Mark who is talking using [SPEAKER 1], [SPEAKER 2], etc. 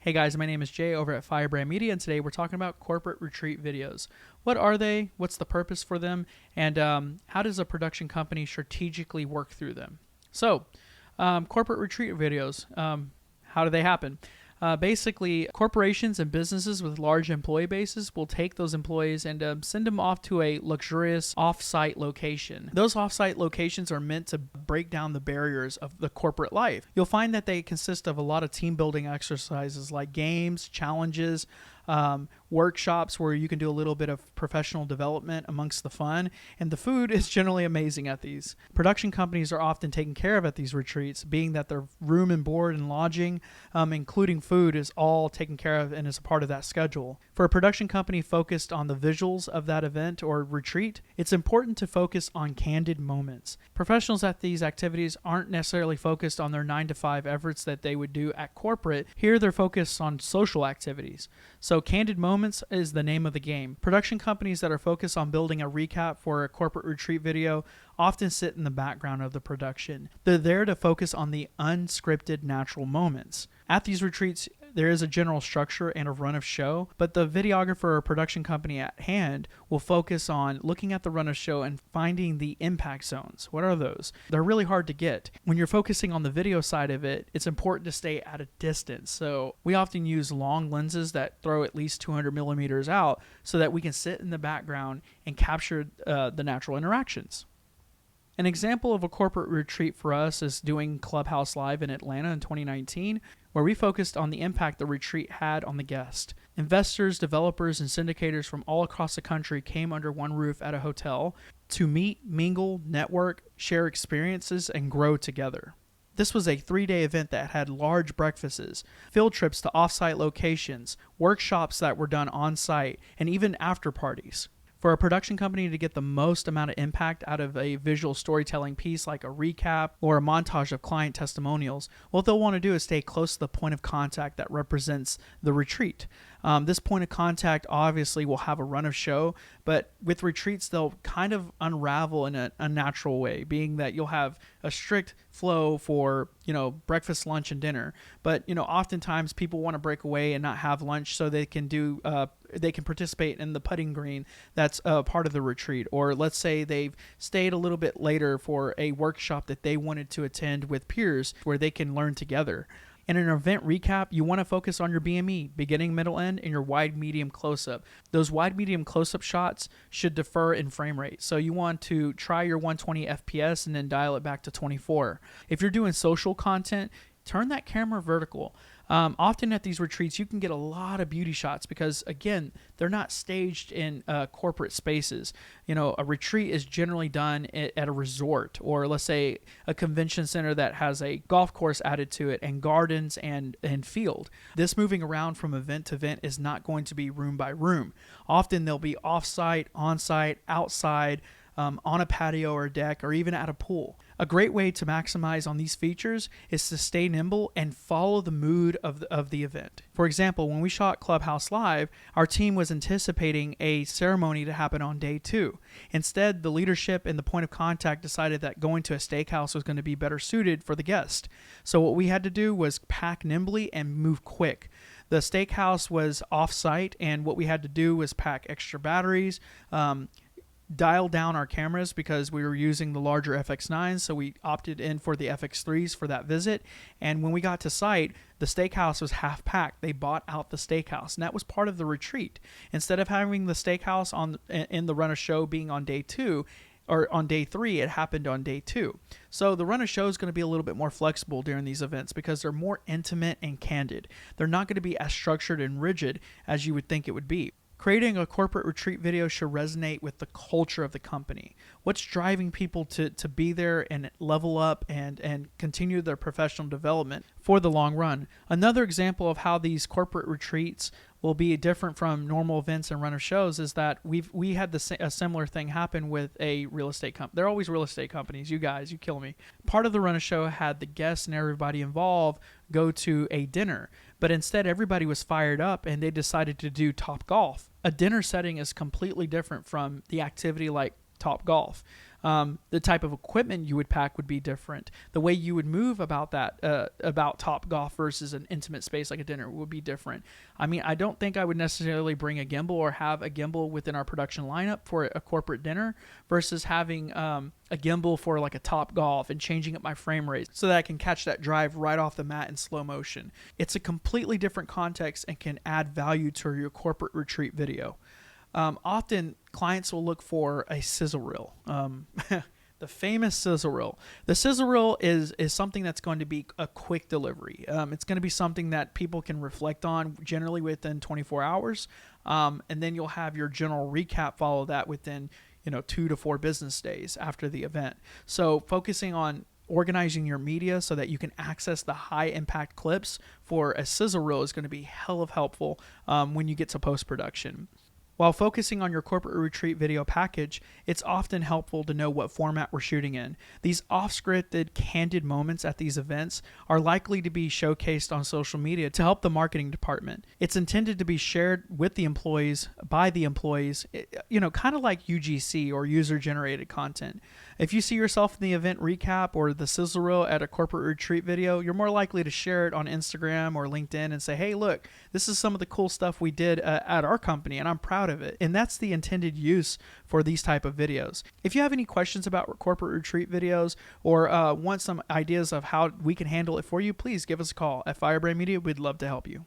[SPEAKER 1] Hey guys, my name is Jay over at Firebrand Media, and today we're talking about corporate retreat videos. What are they? What's the purpose for them? And how does a production company strategically work through them? So, corporate retreat videos, how do they happen? Basically, corporations and businesses with large employee bases will take those employees and send them off to a luxurious off-site location. Those off-site locations are meant to break down the barriers of the corporate life. You'll find that they consist of a lot of team building exercises like games, challenges, workshops where you can do a little bit of professional development amongst the fun, and the food is generally amazing at these. Production companies are often taken care of at these retreats, being that their room and board and lodging, including food, is all taken care of and is a part of that schedule. For a production company focused on the visuals of that event or retreat, it's important to focus on candid moments. Professionals at these activities aren't necessarily focused on their 9-to-5 efforts that they would do at corporate. Here they're focused on social activities. So candid moments is the name of the game. Production companies that are focused on building a recap for a corporate retreat video often sit in the background of the production. They're there to focus on the unscripted natural moments. At these retreats, there is a general structure and a run of show, but the videographer or production company at hand will focus on looking at the run of show and finding the impact zones. What are those? They're really hard to get. When you're focusing on the video side of it, it's important to stay at a distance. So we often use long lenses that throw at least 200 millimeters out so that we can sit in the background and capture the natural interactions. An example of a corporate retreat for us is doing Clubhouse Live in Atlanta in 2019, where we focused on the impact the retreat had on the guest. Investors, developers, and syndicators from all across the country came under one roof at a hotel to meet, mingle, network, share experiences, and grow together. This was a 3-day event that had large breakfasts, field trips to off-site locations, workshops that were done on-site, and even after parties. For a production company to get the most amount of impact out of a visual storytelling piece like a recap or a montage of client testimonials, what they'll want to do is stay close to the point of contact that represents the retreat. This point of contact obviously will have a run of show, but with retreats, they'll kind of unravel in a natural way, being that you'll have a strict flow for, breakfast, lunch, and dinner. But, oftentimes people want to break away and not have lunch so they can they can participate in the putting green that's part of the retreat. Or let's say they've stayed a little bit later for a workshop that they wanted to attend with peers where they can learn together. In an event recap, you want to focus on your BME, beginning, middle, end, and your wide, medium, close-up. Those wide, medium, close-up shots should differ in frame rate. So you want to try your 120 FPS and then dial it back to 24. If you're doing social content, turn that camera vertical. Often at these retreats, you can get a lot of beauty shots because, again, they're not staged in corporate spaces. A retreat is generally done at a resort or, let's say, a convention center that has a golf course added to it and gardens and field. This moving around from event to event is not going to be room by room. Often they'll be off-site, on-site, outside, on a patio or deck, or even at a pool. A great way to maximize on these features is to stay nimble and follow the mood of the event. For example, when we shot Clubhouse Live, our team was anticipating a ceremony to happen on day 2. Instead, the leadership and the point of contact decided that going to a steakhouse was going to be better suited for the guest. So what we had to do was pack nimbly and move quick. The steakhouse was off-site, and what we had to do was pack extra batteries, dial down our cameras because we were using the larger FX9s, so we opted in for the FX3s for that visit. And when we got to site, the steakhouse was half packed. They bought out the steakhouse, and that was part of the retreat. Instead of having the steakhouse in the run of show being on day 2 or on day 3, it happened on day 2. So the run of show is going to be a little bit more flexible during these events because they're more intimate and candid. They're not going to be as structured and rigid as you would think it would be. Creating a corporate retreat video should resonate with the culture of the company. What's driving people to be there and level up and continue their professional development for the long run? Another example of how these corporate retreats will be different from normal events and run of shows is that we had a similar thing happen with a real estate company. They're always real estate companies. You guys, you kill me. Part of the run of show had the guests and everybody involved go to a dinner, but instead everybody was fired up and they decided to do Top Golf. A dinner setting is completely different from the activity like Top Golf. The type of equipment you would pack would be different. The way you would move about that, about Topgolf versus an intimate space like a dinner would be different. I mean, I don't think I would necessarily bring a gimbal or have a gimbal within our production lineup for a corporate dinner versus having a gimbal for like a Topgolf and changing up my frame rate so that I can catch that drive right off the mat in slow motion. It's a completely different context and can add value to your corporate retreat video. Often clients will look for a sizzle reel. The famous sizzle reel. The sizzle reel is something that's going to be a quick delivery. It's going to be something that people can reflect on generally within 24 hours. And then you'll have your general recap follow that within 2 to 4 business days after the event. So focusing on organizing your media so that you can access the high impact clips for a sizzle reel is going to be hell of helpful when you get to post-production. While focusing on your corporate retreat video package, it's often helpful to know what format we're shooting in. These off-scripted, candid moments at these events are likely to be showcased on social media to help the marketing department. It's intended to be shared with the employees, by the employees, kind of like UGC or user-generated content. If you see yourself in the event recap or the sizzle reel at a corporate retreat video, you're more likely to share it on Instagram or LinkedIn and say, hey, look, this is some of the cool stuff we did at our company, and I'm proud of it. And that's the intended use for these type of videos. If you have any questions about corporate retreat videos or want some ideas of how we can handle it for you, please give us a call at Firebrand Media. We'd love to help you.